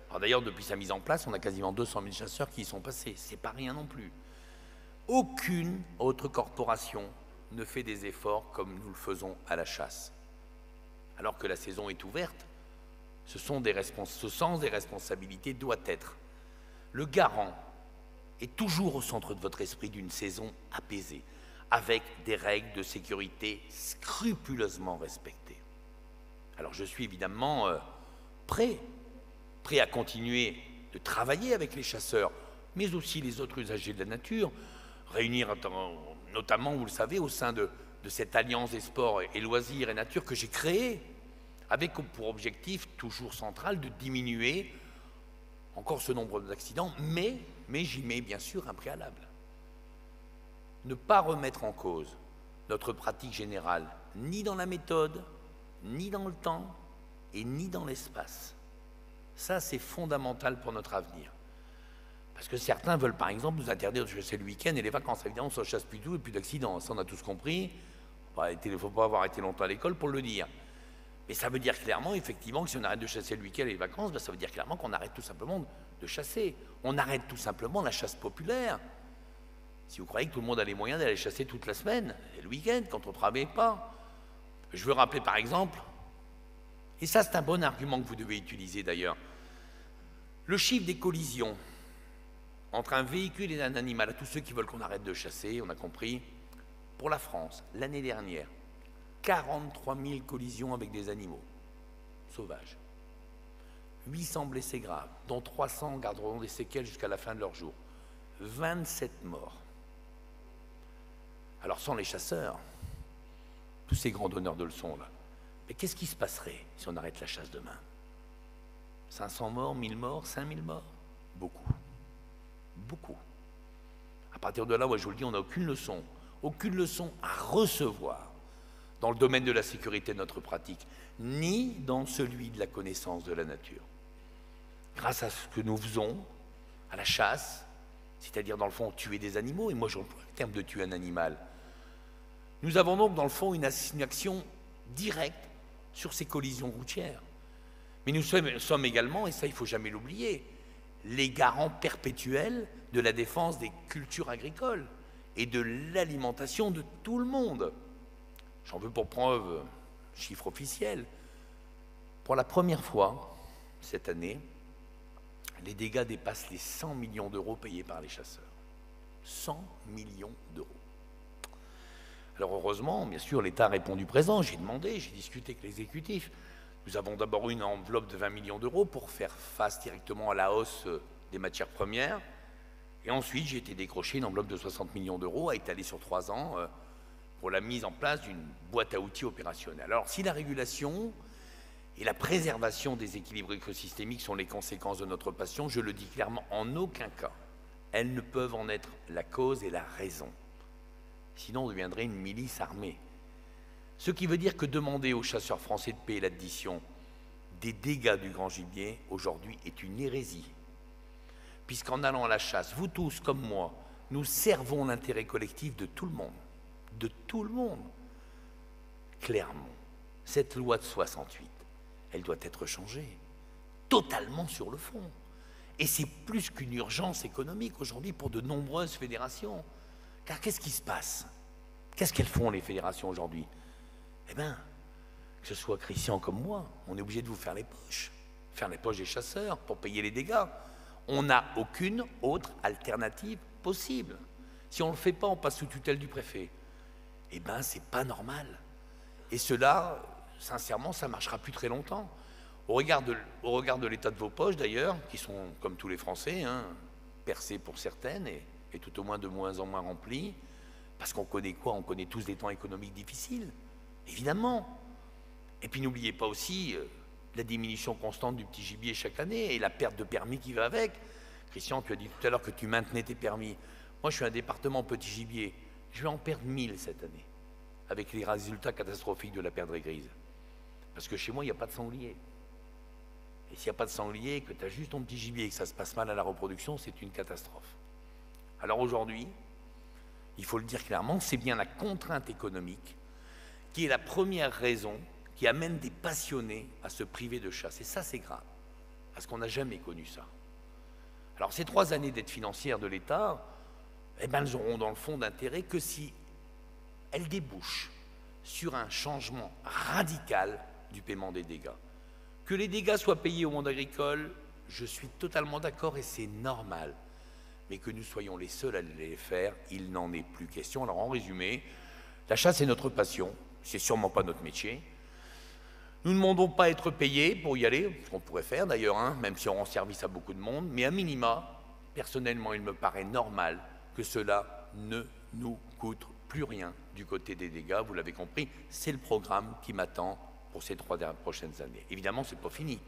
Alors d'ailleurs, depuis sa mise en place, on a quasiment 200 000 chasseurs qui y sont passés. C'est pas rien non plus. Aucune autre corporation ne fait des efforts comme nous le faisons à la chasse. Alors que la saison est ouverte, ce sens des responsabilités doit être. Le garant est toujours au centre de votre esprit d'une saison apaisée, avec des règles de sécurité scrupuleusement respectées. Alors je suis évidemment prêt à continuer de travailler avec les chasseurs, mais aussi les autres usagers de la nature, réunir notamment, vous le savez, au sein de cette alliance des sports et loisirs et nature que j'ai créée, avec pour objectif toujours central de diminuer encore ce nombre d'accidents, mais j'y mets bien sûr un préalable. Ne pas remettre en cause notre pratique générale, ni dans la méthode, ni dans le temps, et ni dans l'espace. Ça, c'est fondamental pour notre avenir. Parce que certains veulent, par exemple, nous interdire de chasser le week-end et les vacances. Évidemment, on ne chasse plus tout et plus d'accidents. Ça, on a tous compris. Il ne faut pas avoir été longtemps à l'école pour le dire. Mais ça veut dire clairement, effectivement, que si on arrête de chasser le week-end et les vacances, ben, ça veut dire clairement qu'on arrête tout simplement de chasser. On arrête tout simplement la chasse populaire. Si vous croyez que tout le monde a les moyens d'aller chasser toute la semaine, et le week-end, quand on ne travaille pas. Je veux rappeler, par exemple, et ça c'est un bon argument que vous devez utiliser d'ailleurs, le chiffre des collisions entre un véhicule et un animal, à tous ceux qui veulent qu'on arrête de chasser, on a compris, pour la France, l'année dernière, 43 000 collisions avec des animaux sauvages, 800 blessés graves, dont 300 garderont des séquelles jusqu'à la fin de leur jour, 27 morts. Alors sans les chasseurs, tous ces grands donneurs de leçons là, mais qu'est-ce qui se passerait si on arrête la chasse demain? 500 morts, 1000 morts, 5000 morts? Beaucoup. Beaucoup. À partir de là, ouais, je vous le dis, on n'a aucune leçon à recevoir dans le domaine de la sécurité de notre pratique, ni dans celui de la connaissance de la nature. Grâce à ce que nous faisons, à la chasse, c'est-à-dire dans le fond tuer des animaux, et moi j'emploie le terme de tuer un animal, nous avons donc dans le fond une action directe sur ces collisions routières. Mais nous sommes également, et ça il ne faut jamais l'oublier, les garants perpétuels de la défense des cultures agricoles et de l'alimentation de tout le monde. J'en veux pour preuve, chiffre officiel, pour la première fois cette année, les dégâts dépassent les 100 millions d'euros payés par les chasseurs. 100 millions d'euros. Alors heureusement, bien sûr, l'État a répondu présent, j'ai demandé, j'ai discuté avec l'exécutif. Nous avons d'abord une enveloppe de 20 millions d'euros pour faire face directement à la hausse des matières premières. Et ensuite, j'ai été décroché une enveloppe de 60 millions d'euros à étaler sur 3 ans pour la mise en place d'une boîte à outils opérationnelle. Alors si la régulation et la préservation des équilibres écosystémiques sont les conséquences de notre passion, je le dis clairement, en aucun cas, elles ne peuvent en être la cause et la raison. Sinon, on deviendrait une milice armée. Ce qui veut dire que demander aux chasseurs français de payer l'addition des dégâts du grand gibier, aujourd'hui, est une hérésie. Puisqu'en allant à la chasse, vous tous comme moi, nous servons l'intérêt collectif de tout le monde. De tout le monde. Clairement, cette loi de 68, elle doit être changée, totalement sur le fond. Et c'est plus qu'une urgence économique aujourd'hui pour de nombreuses fédérations. Car qu'est-ce qui se passe? Qu'est-ce qu'elles font les fédérations aujourd'hui? Eh bien, que ce soit Christian comme moi, on est obligé de vous faire les poches des chasseurs pour payer les dégâts. On n'a aucune autre alternative possible. Si on ne le fait pas, on passe sous tutelle du préfet. Eh bien, c'est pas normal. Et cela, sincèrement, ça ne marchera plus très longtemps. Au regard de l'état de vos poches, d'ailleurs, qui sont, comme tous les Français, percées pour certaines et tout au moins de moins en moins remplies, parce qu'on connaît quoi? On connaît tous des temps économiques difficiles, évidemment. Et puis n'oubliez pas aussi la diminution constante du petit gibier chaque année et la perte de permis qui va avec. Christian, tu as dit tout à l'heure que tu maintenais tes permis. Moi, je suis un département petit gibier. Je vais en perdre 1000 cette année, avec les résultats catastrophiques de la perdrix grise. Parce que chez moi, il n'y a pas de sanglier. Et s'il n'y a pas de sanglier, que tu as juste ton petit gibier et que ça se passe mal à la reproduction, c'est une catastrophe. Alors aujourd'hui, il faut le dire clairement, c'est bien la contrainte économique qui est la première raison qui amène des passionnés à se priver de chasse. Et ça, c'est grave, parce qu'on n'a jamais connu ça. Alors ces 3 années d'aide financière de l'État, eh ben, elles auront dans le fond d'intérêt que si elles débouchent sur un changement radical du paiement des dégâts. Que les dégâts soient payés au monde agricole, je suis totalement d'accord et c'est normal. Mais que nous soyons les seuls à les faire, il n'en est plus question. Alors en résumé, la chasse est notre passion, c'est sûrement pas notre métier. Nous ne demandons pas à être payés pour y aller, ce qu'on pourrait faire d'ailleurs, même si on rend service à beaucoup de monde, mais à minima, personnellement, il me paraît normal que cela ne nous coûte plus rien du côté des dégâts. Vous l'avez compris, c'est le programme qui m'attend pour ces 3 prochaines années. Évidemment, ce n'est pas fini.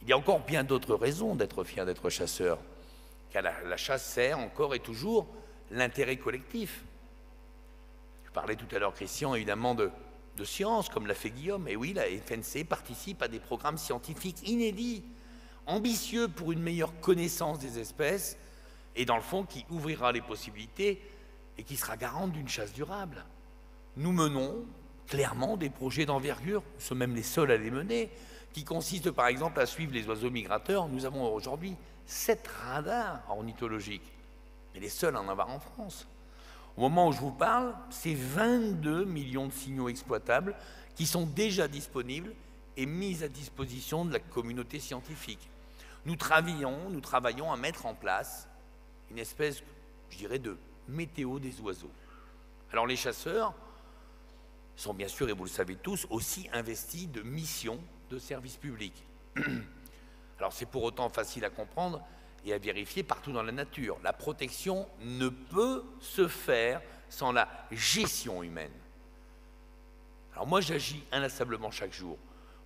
Il y a encore bien d'autres raisons d'être fier d'être chasseur, car la chasse sert encore et toujours l'intérêt collectif. Je parlais tout à l'heure, Christian, évidemment, de sciences, comme l'a fait Guillaume. Et oui, la FNC participe à des programmes scientifiques inédits, ambitieux pour une meilleure connaissance des espèces, et dans le fond, qui ouvrira les possibilités et qui sera garante d'une chasse durable. Nous menons clairement des projets d'envergure, nous sommes même les seuls à les mener, qui consistent par exemple à suivre les oiseaux migrateurs. Nous avons aujourd'hui 7 radars ornithologiques, mais les seuls à en avoir en France. Au moment où je vous parle, c'est 22 millions de signaux exploitables qui sont déjà disponibles et mis à disposition de la communauté scientifique. Nous travaillons à mettre en place une espèce, je dirais, de météo des oiseaux. Alors les chasseurs sont bien sûr, et vous le savez tous, aussi investis de missions de service public. Alors c'est pour autant facile à comprendre et à vérifier partout dans la nature. La protection ne peut se faire sans la gestion humaine. Alors moi j'agis inlassablement chaque jour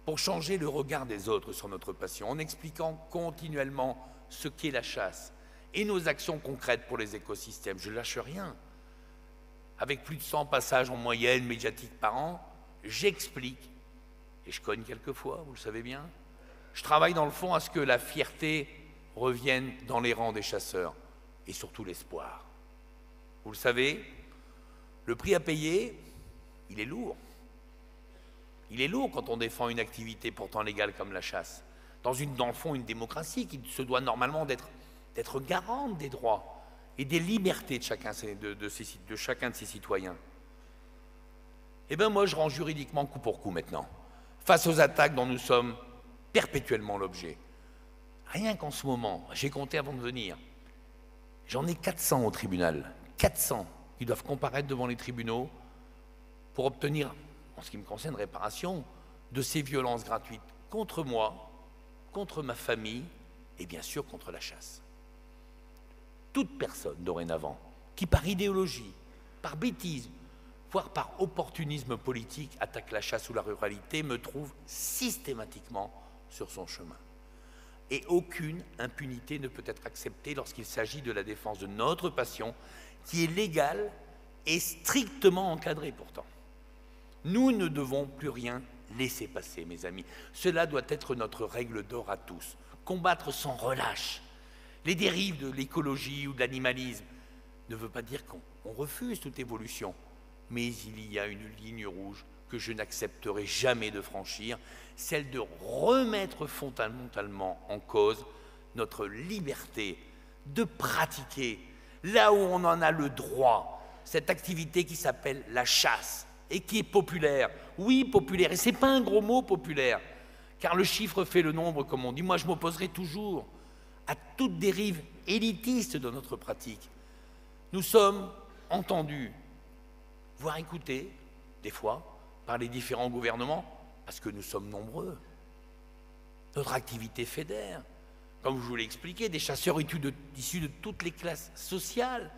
pour changer le regard des autres sur notre passion, en expliquant continuellement ce qu'est la chasse et nos actions concrètes pour les écosystèmes. Je ne lâche rien. avec plus de 100 passages en moyenne médiatiques par an, j'explique, et je cogne quelquefois, vous le savez bien, je travaille dans le fond à ce que la fierté revienne dans les rangs des chasseurs, et surtout l'espoir. Vous le savez, le prix à payer, il est lourd. Il est lourd quand on défend une activité pourtant légale comme la chasse, dans le fond, une démocratie qui se doit normalement d'être garante des droits et des libertés de chacun de ses citoyens. Eh bien moi, je rends juridiquement coup pour coup maintenant, face aux attaques dont nous sommes perpétuellement l'objet. Rien qu'en ce moment, j'ai compté avant de venir, j'en ai 400 au tribunal, 400 qui doivent comparaître devant les tribunaux pour obtenir, en ce qui me concerne, réparation de ces violences gratuites contre moi, contre ma famille et bien sûr contre la chasse. Toute personne dorénavant qui par idéologie, par bêtise, voire par opportunisme politique attaque la chasse ou la ruralité me trouve systématiquement sur son chemin. Et aucune impunité ne peut être acceptée lorsqu'il s'agit de la défense de notre passion qui est légale et strictement encadrée pourtant. Nous ne devons plus rien laisser passer, mes amis. Cela doit être notre règle d'or à tous. Combattre sans relâche les dérives de l'écologie ou de l'animalisme ne veut pas dire qu'on refuse toute évolution, mais il y a une ligne rouge que je n'accepterai jamais de franchir, celle de remettre fondamentalement en cause notre liberté de pratiquer, là où on en a le droit, cette activité qui s'appelle la chasse et qui est populaire. Oui, populaire, et ce n'est pas un gros mot populaire, car le chiffre fait le nombre, comme on dit. Moi, je m'opposerai toujours à toute dérive élitiste de notre pratique. Nous sommes entendus, voire écoutés, des fois, par les différents gouvernements, parce que nous sommes nombreux. Notre activité fédère. Comme je vous l'ai expliqué, des chasseurs issus de toutes les classes sociales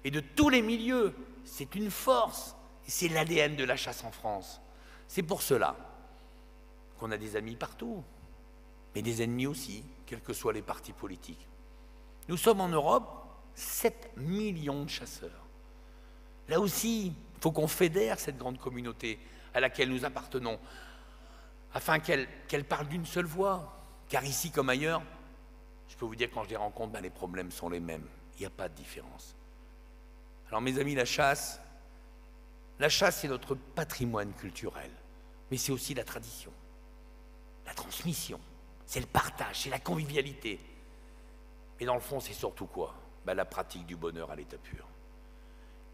et de tous les milieux. C'est une force. C'est l'ADN de la chasse en France. C'est pour cela qu'on a des amis partout, mais des ennemis aussi, quels que soient les partis politiques. Nous sommes en Europe 7 millions de chasseurs. Là aussi, il faut qu'on fédère cette grande communauté à laquelle nous appartenons, afin qu'elle parle d'une seule voix. Car ici comme ailleurs, je peux vous dire que quand je les rencontre, les problèmes sont les mêmes. Il n'y a pas de différence. Alors mes amis, la chasse, c'est notre patrimoine culturel, mais c'est aussi la tradition, la transmission, c'est le partage, c'est la convivialité. Et dans le fond, c'est surtout quoi? La pratique du bonheur à l'état pur.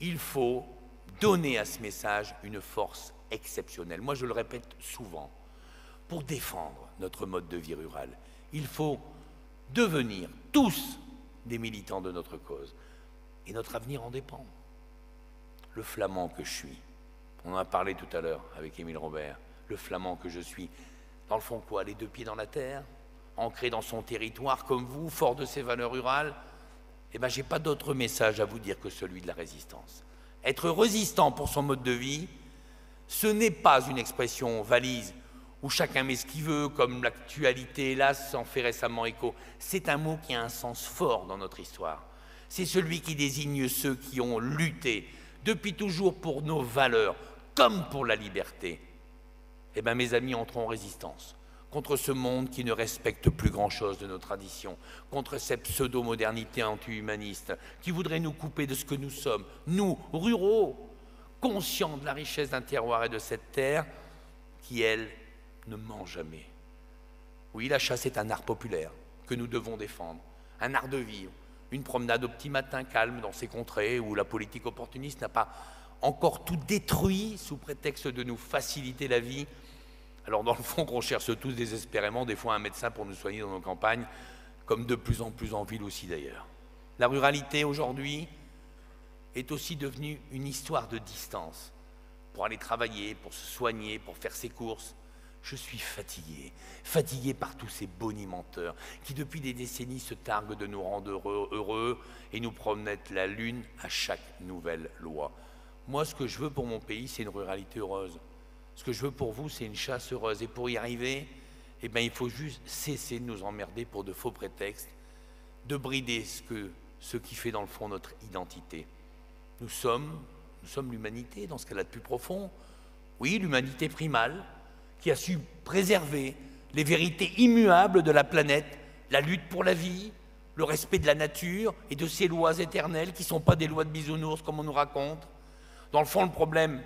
Il faut donner à ce message une force exceptionnelle. Moi, je le répète souvent, pour défendre notre mode de vie rural, il faut devenir tous des militants de notre cause. Et notre avenir en dépend. Le flamand que je suis, on en a parlé tout à l'heure avec Émile Robert, le flamand que je suis, dans le fond quoi? Les deux pieds dans la terre, ancré dans son territoire comme vous, fort de ses valeurs rurales. Eh bien, j'ai pas d'autre message à vous dire que celui de la résistance. Être résistant pour son mode de vie, ce n'est pas une expression valise où chacun met ce qu'il veut, comme l'actualité, hélas, s'en fait récemment écho. C'est un mot qui a un sens fort dans notre histoire. C'est celui qui désigne ceux qui ont lutté depuis toujours pour nos valeurs, comme pour la liberté. Eh bien, mes amis, entrons en résistance contre ce monde qui ne respecte plus grand-chose de nos traditions, contre cette pseudo-modernité anti-humaniste qui voudrait nous couper de ce que nous sommes, nous, ruraux, conscients de la richesse d'un terroir et de cette terre qui, elle, ne ment jamais. Oui, la chasse est un art populaire que nous devons défendre, un art de vivre, une promenade au petit matin calme dans ces contrées où la politique opportuniste n'a pas encore tout détruit sous prétexte de nous faciliter la vie. Alors dans le fond qu'on cherche tous désespérément des fois un médecin pour nous soigner dans nos campagnes, comme de plus en plus en ville aussi d'ailleurs. La ruralité aujourd'hui est aussi devenue une histoire de distance. Pour aller travailler, pour se soigner, pour faire ses courses. Je suis fatigué par tous ces bonimenteurs qui depuis des décennies se targuent de nous rendre heureux et nous promettent la lune à chaque nouvelle loi. Moi, ce que je veux pour mon pays, c'est une ruralité heureuse. Ce que je veux pour vous, c'est une chasse heureuse. Et pour y arriver, eh bien, il faut juste cesser de nous emmerder pour de faux prétextes, de brider ce qui fait dans le fond notre identité. Nous Nous sommes l'humanité dans ce qu'elle a de plus profond. Oui, l'humanité primale, qui a su préserver les vérités immuables de la planète, la lutte pour la vie, le respect de la nature et de ses lois éternelles qui ne sont pas des lois de bisounours comme on nous raconte. Dans le fond, le problème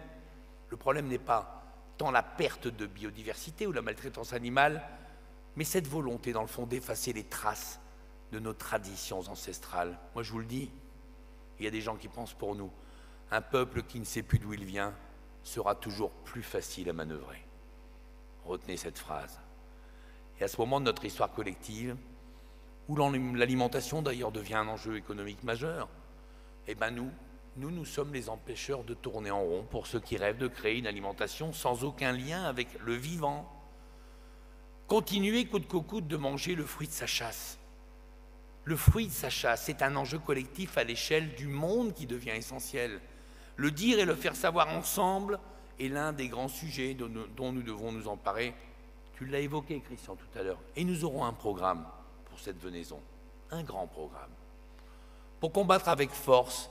n'est pas tant la perte de biodiversité ou la maltraitance animale, mais cette volonté, dans le fond, d'effacer les traces de nos traditions ancestrales. Moi, je vous le dis, il y a des gens qui pensent pour nous. Un peuple qui ne sait plus d'où il vient sera toujours plus facile à manœuvrer. Retenez cette phrase. Et à ce moment de notre histoire collective, où l'alimentation d'ailleurs devient un enjeu économique majeur, eh bien nous sommes les empêcheurs de tourner en rond pour ceux qui rêvent de créer une alimentation sans aucun lien avec le vivant. Continuer coûte que coûte de manger le fruit de sa chasse. Le fruit de sa chasse, c'est un enjeu collectif à l'échelle du monde qui devient essentiel. Le dire et le faire savoir ensemble est l'un des grands sujets dont nous devons nous emparer. Tu l'as évoqué, Christian, tout à l'heure. Et nous aurons un programme pour cette venaison, un grand programme, pour combattre avec force,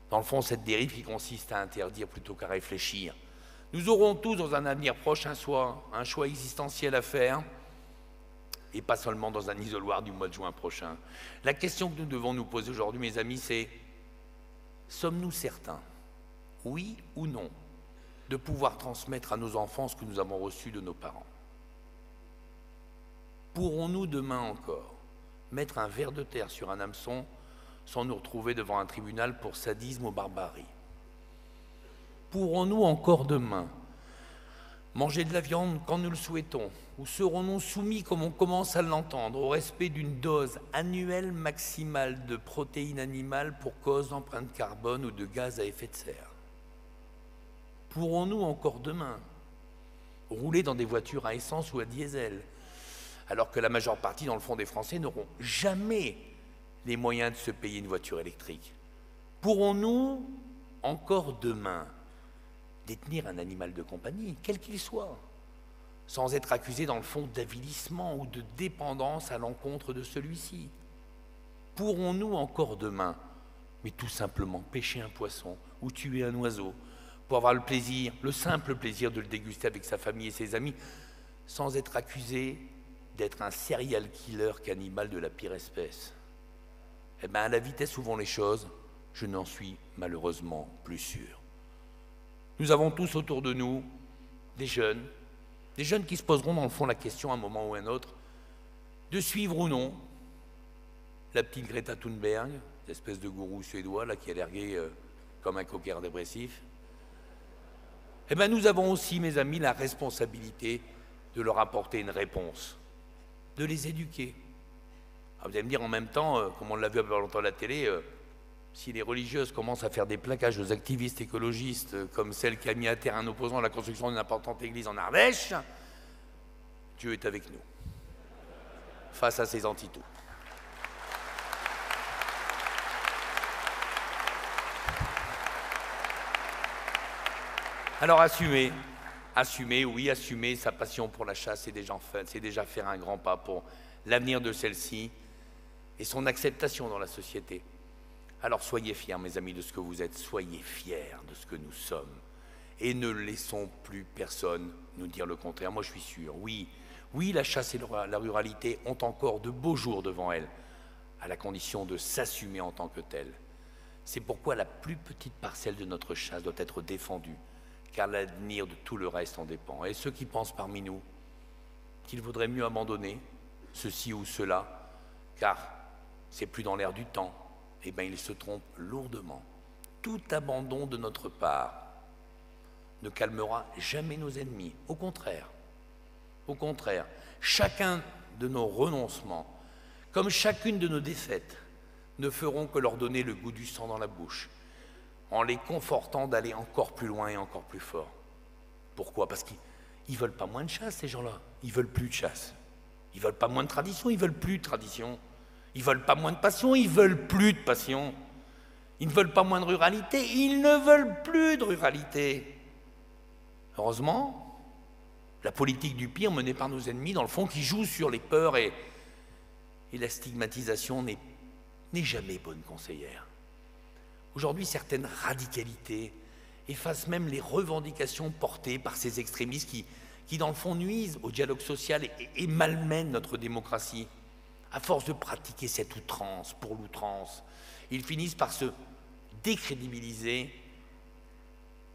dans le fond, cette dérive qui consiste à interdire plutôt qu'à réfléchir. Nous aurons tous, dans un avenir proche, un choix existentiel à faire, et pas seulement dans un isoloir du mois de juin prochain. La question que nous devons nous poser aujourd'hui, mes amis, c'est: sommes-nous certains, oui ou non, de pouvoir transmettre à nos enfants ce que nous avons reçu de nos parents? Pourrons-nous demain encore mettre un ver de terre sur un hameçon sans nous retrouver devant un tribunal pour sadisme ou barbarie? Pourrons-nous encore demain manger de la viande quand nous le souhaitons? Ou serons-nous soumis, comme on commence à l'entendre, au respect d'une dose annuelle maximale de protéines animales pour cause d'empreinte carbone ou de gaz à effet de serre? Pourrons-nous encore demain rouler dans des voitures à essence ou à diesel, alors que la majeure partie, dans le fond, des Français n'auront jamais les moyens de se payer une voiture électrique? Pourrons-nous encore demain détenir un animal de compagnie, quel qu'il soit, sans être accusé, dans le fond, d'avilissement ou de dépendance à l'encontre de celui-ci? Pourrons-nous encore demain, mais tout simplement pêcher un poisson ou tuer un oiseau pour avoir le plaisir, le simple plaisir de le déguster avec sa famille et ses amis, sans être accusé d'être un serial killer cannibale de la pire espèce? Eh bien, à la vitesse où vont les choses, je n'en suis malheureusement plus sûr. Nous avons tous autour de nous des jeunes qui se poseront dans le fond la question à un moment ou à un autre de suivre ou non la petite Greta Thunberg, l'espèce de gourou suédois là, qui est largué comme un coquillard dépressif. Eh bien, nous avons aussi, mes amis, la responsabilité de leur apporter une réponse, de les éduquer. Alors, vous allez me dire en même temps, comme on l'a vu il y a pas longtemps à la télé, si les religieuses commencent à faire des plaquages aux activistes écologistes, comme celle qui a mis à terre un opposant à la construction d'une importante église en Ardèche, Dieu est avec nous, face à ces anti-tout. Alors assumer sa passion pour la chasse, c'est déjà faire un grand pas pour l'avenir de celle-ci et son acceptation dans la société. Alors soyez fiers, mes amis, de ce que vous êtes, soyez fiers de ce que nous sommes, et ne laissons plus personne nous dire le contraire. Moi je suis sûr, oui, la chasse et la ruralité ont encore de beaux jours devant elles, à la condition de s'assumer en tant que telles. C'est pourquoi la plus petite parcelle de notre chasse doit être défendue, car l'avenir de tout le reste en dépend. Et ceux qui pensent parmi nous qu'il vaudrait mieux abandonner ceci ou cela, car c'est plus dans l'air du temps, eh bien ils se trompent lourdement. Tout abandon de notre part ne calmera jamais nos ennemis. Au contraire, chacun de nos renoncements, comme chacune de nos défaites, ne feront que leur donner le goût du sang dans la bouche, en les confortant d'aller encore plus loin et encore plus fort. Pourquoi? Parce qu'ils ne veulent pas moins de chasse, ces gens-là. Ils veulent plus de chasse. Ils veulent pas moins de tradition, ils veulent plus de tradition. Ils veulent pas moins de passion, ils veulent plus de passion. Ils ne veulent pas moins de ruralité, ils ne veulent plus de ruralité. Heureusement, la politique du pire menée par nos ennemis, dans le fond, qui joue sur les peurs et la stigmatisation n'est jamais bonne conseillère. Aujourd'hui, certaines radicalités efface même les revendications portées par ces extrémistes qui dans le fond, nuisent au dialogue social et malmènent notre démocratie. À force de pratiquer cette outrance pour l'outrance, ils finissent par se décrédibiliser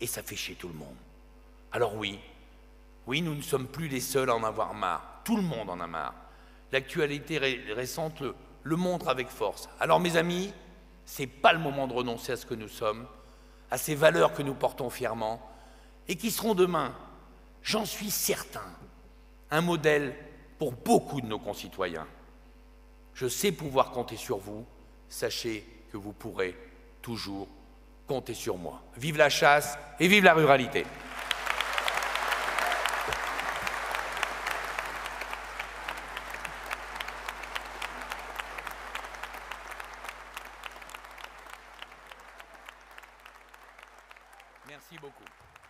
et ça fait chier tout le monde. Alors oui, nous ne sommes plus les seuls à en avoir marre. Tout le monde en a marre. L'actualité récente le montre avec force. Alors mes amis, c'est pas le moment de renoncer à ce que nous sommes, à ces valeurs que nous portons fièrement et qui seront demain, j'en suis certain, un modèle pour beaucoup de nos concitoyens. Je sais pouvoir compter sur vous, sachez que vous pourrez toujours compter sur moi. Vive la chasse et vive la ruralité! Merci beaucoup.